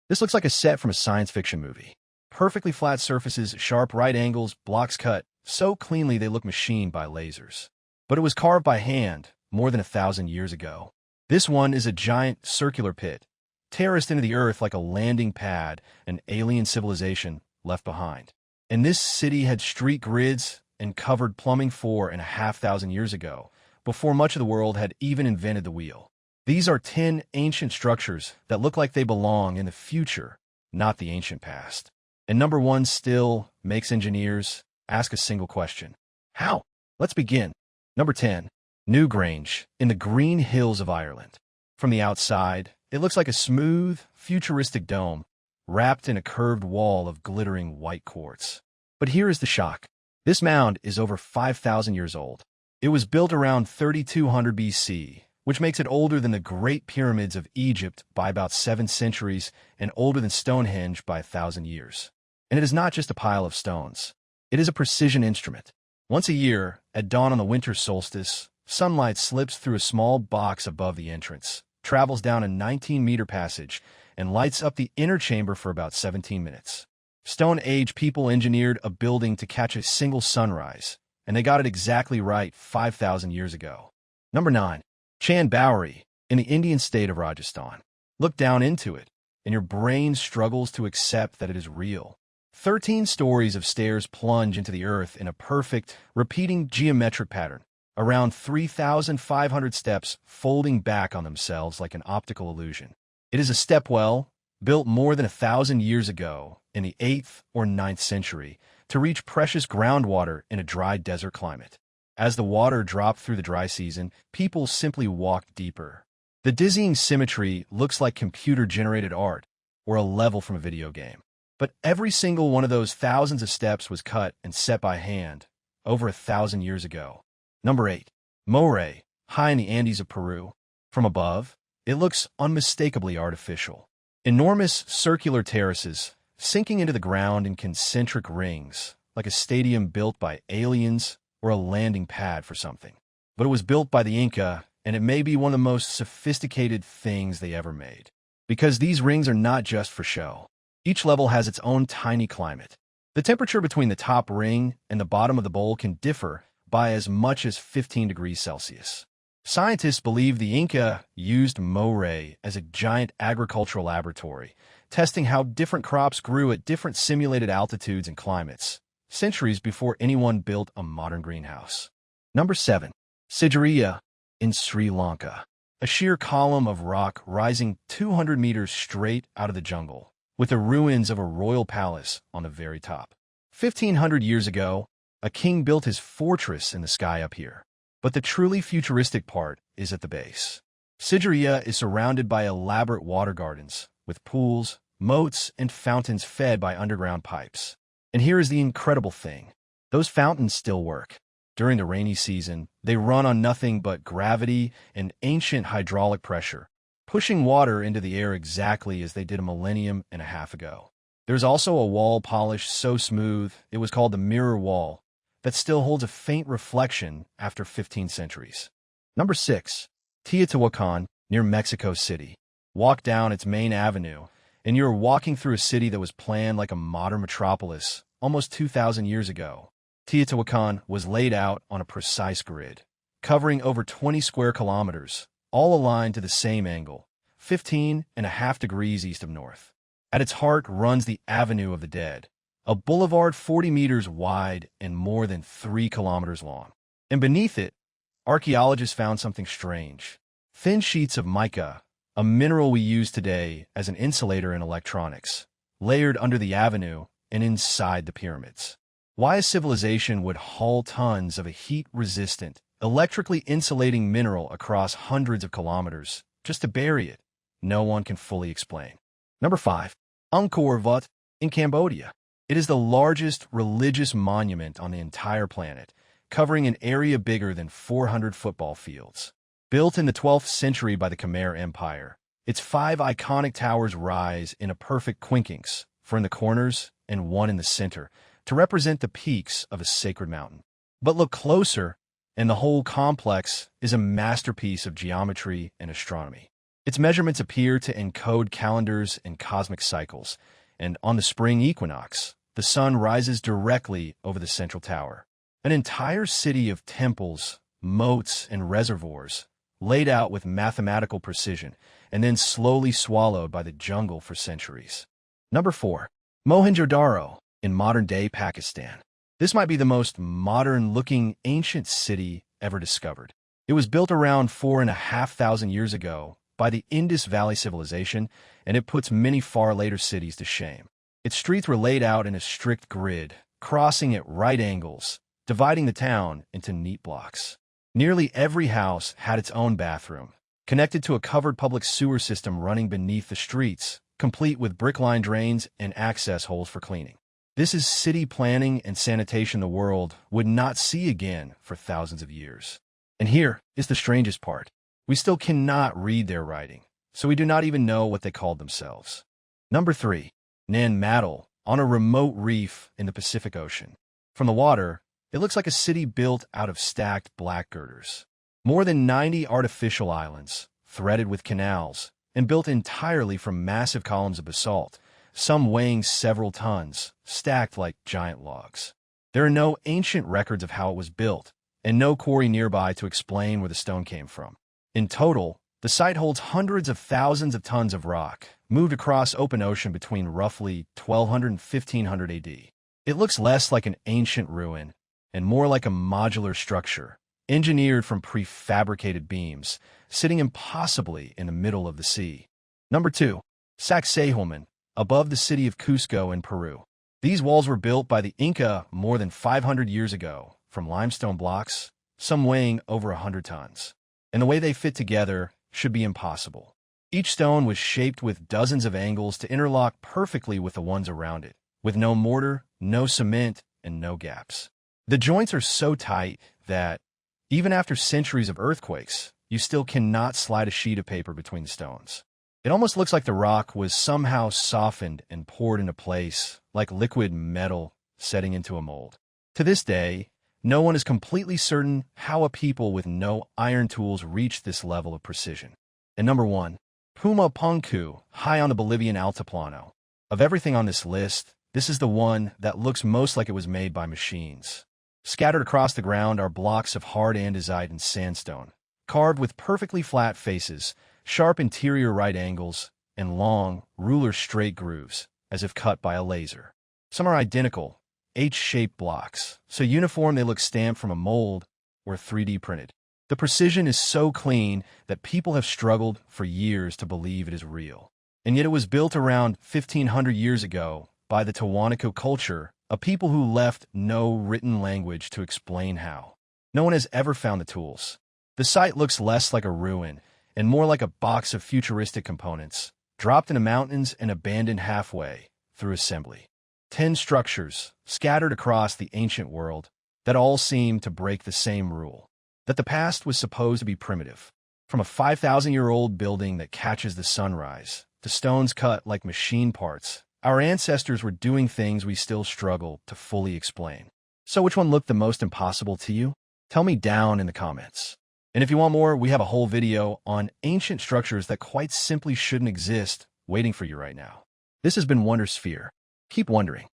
This looks like a set from a science fiction movie. Perfectly flat surfaces, sharp right angles, blocks cut so cleanly they look machined by lasers. But it was carved by hand more than 1,000 years ago. This one is a giant circular pit, terraced into the earth like a landing pad an alien civilization left behind. And this city had street grids and covered plumbing 4,500 years ago, before much of the world had even invented the wheel. These are 10 ancient structures that look like they belong in the future, not the ancient past. And number one still makes engineers ask a single question. How? Let's begin. Number 10. Newgrange, in the green hills of Ireland. From the outside, it looks like a smooth, futuristic dome, wrapped in a curved wall of glittering white quartz. But here is the shock. This mound is over 5,000 years old. It was built around 3200 BC, which makes it older than the Great Pyramids of Egypt by about 7 centuries and older than Stonehenge by 1,000 years. And it is not just a pile of stones. It is a precision instrument. Once a year, at dawn on the winter solstice, sunlight slips through a small box above the entrance, travels down a 19-meter passage, and lights up the inner chamber for about 17 minutes. Stone Age people engineered a building to catch a single sunrise, and they got it exactly right 5,000 years ago. Number 9. Baori, in the Indian state of Rajasthan. Look down into it, and your brain struggles to accept that it is real. 13 stories of stairs plunge into the earth in a perfect, repeating geometric pattern, around 3,500 steps folding back on themselves like an optical illusion. It is a stepwell, built more than 1,000 years ago, in the 8th or 9th century, to reach precious groundwater in a dry desert climate. As the water dropped through the dry season, people simply walked deeper. The dizzying symmetry looks like computer-generated art, or a level from a video game. But every single one of those thousands of steps was cut and set by hand, over 1,000 years ago. Number 8. Moray, high in the Andes of Peru. From above, it looks unmistakably artificial. Enormous circular terraces, sinking into the ground in concentric rings, like a stadium built by aliens or a landing pad for something. But it was built by the Inca, and it may be one of the most sophisticated things they ever made. Because these rings are not just for show. Each level has its own tiny climate. The temperature between the top ring and the bottom of the bowl can differ by as much as 15 degrees Celsius. Scientists believe the Inca used Moray as a giant agricultural laboratory, testing how different crops grew at different simulated altitudes and climates, centuries before anyone built a modern greenhouse. Number 7. Sigiriya, in Sri Lanka. A sheer column of rock rising 200 meters straight out of the jungle, with the ruins of a royal palace on the very top. 1,500 years ago, a king built his fortress in the sky up here. But the truly futuristic part is at the base. Sigiriya is surrounded by elaborate water gardens, with pools, moats, and fountains fed by underground pipes. And here is the incredible thing. Those fountains still work. During the rainy season, they run on nothing but gravity and ancient hydraulic pressure, pushing water into the air exactly as they did a millennium and a half ago. There's also a wall polished so smooth it was called the mirror wall that still holds a faint reflection after 15 centuries. Number 6. Teotihuacan, near Mexico City. Walk down its main avenue, and you're walking through a city that was planned like a modern metropolis almost 2,000 years ago. Teotihuacan was laid out on a precise grid, covering over 20 square kilometers, all aligned to the same angle, 15.5 degrees east of north. At its heart runs the Avenue of the Dead, a boulevard 40 meters wide and more than 3 kilometers long. And beneath it, archaeologists found something strange. Thin sheets of mica, a mineral we use today as an insulator in electronics, layered under the avenue and inside the pyramids. Why a civilization would haul tons of a heat-resistant, electrically insulating mineral across hundreds of kilometers just to bury it, no one can fully explain. Number 5. Angkor Wat, in Cambodia. It is the largest religious monument on the entire planet, covering an area bigger than 400 football fields. Built in the 12th century by the Khmer Empire, its 5 iconic towers rise in a perfect quincunx, 4 in the corners and 1 in the center, to represent the peaks of a sacred mountain. But look closer, and the whole complex is a masterpiece of geometry and astronomy. Its measurements appear to encode calendars and cosmic cycles, and on the spring equinox, the sun rises directly over the central tower. An entire city of temples, moats, and reservoirs, laid out with mathematical precision, and then slowly swallowed by the jungle for centuries. Number 4. Mohenjo-daro, in modern-day Pakistan. This might be the most modern-looking ancient city ever discovered. It was built around 4,500 years ago by the Indus Valley Civilization, and it puts many far later cities to shame. Its streets were laid out in a strict grid, crossing at right angles, dividing the town into neat blocks. Nearly every house had its own bathroom, connected to a covered public sewer system running beneath the streets, complete with brick-lined drains and access holes for cleaning. This is city planning and sanitation the world would not see again for thousands of years. And here is the strangest part. We still cannot read their writing, so we do not even know what they called themselves. Number 3. Nan Madol, on a remote reef in the Pacific Ocean. From the water, it looks like a city built out of stacked black girders. More than 90 artificial islands, threaded with canals, and built entirely from massive columns of basalt, some weighing several tons, stacked like giant logs. There are no ancient records of how it was built, and no quarry nearby to explain where the stone came from. In total, the site holds hundreds of thousands of tons of rock, moved across open ocean between roughly 1200 and 1500 AD. It looks less like an ancient ruin and more like a modular structure, engineered from prefabricated beams, sitting impossibly in the middle of the sea. Number 2. Sacsayhuamán, above the city of Cusco in Peru. These walls were built by the Inca more than 500 years ago, from limestone blocks, some weighing over 100 tons. And the way they fit together should be impossible. Each stone was shaped with dozens of angles to interlock perfectly with the ones around it, with no mortar, no cement, and no gaps. The joints are so tight that, even after centuries of earthquakes, you still cannot slide a sheet of paper between the stones. It almost looks like the rock was somehow softened and poured into place, like liquid metal setting into a mold. To this day, no one is completely certain how a people with no iron tools reached this level of precision. And number 1. Puma Punku, high on the Bolivian Altiplano. Of everything on this list, this is the one that looks most like it was made by machines. Scattered across the ground are blocks of hard andesite and sandstone, carved with perfectly flat faces, sharp interior right angles, and long, ruler-straight grooves, as if cut by a laser. Some are identical, H-shaped blocks, so uniform they look stamped from a mold or 3D printed. The precision is so clean that people have struggled for years to believe it is real. And yet it was built around 1,500 years ago by the Teotihuacan culture, a people who left no written language to explain how. No one has ever found the tools. The site looks less like a ruin and more like a box of futuristic components, dropped in the mountains and abandoned halfway through assembly. 10 structures, scattered across the ancient world, that all seem to break the same rule, that the past was supposed to be primitive. From a 5,000-year-old building that catches the sunrise, to stones cut like machine parts, our ancestors were doing things we still struggle to fully explain. So which one looked the most impossible to you? Tell me down in the comments. And if you want more, we have a whole video on ancient structures that quite simply shouldn't exist waiting for you right now. This has been Wondersphere. Keep wondering.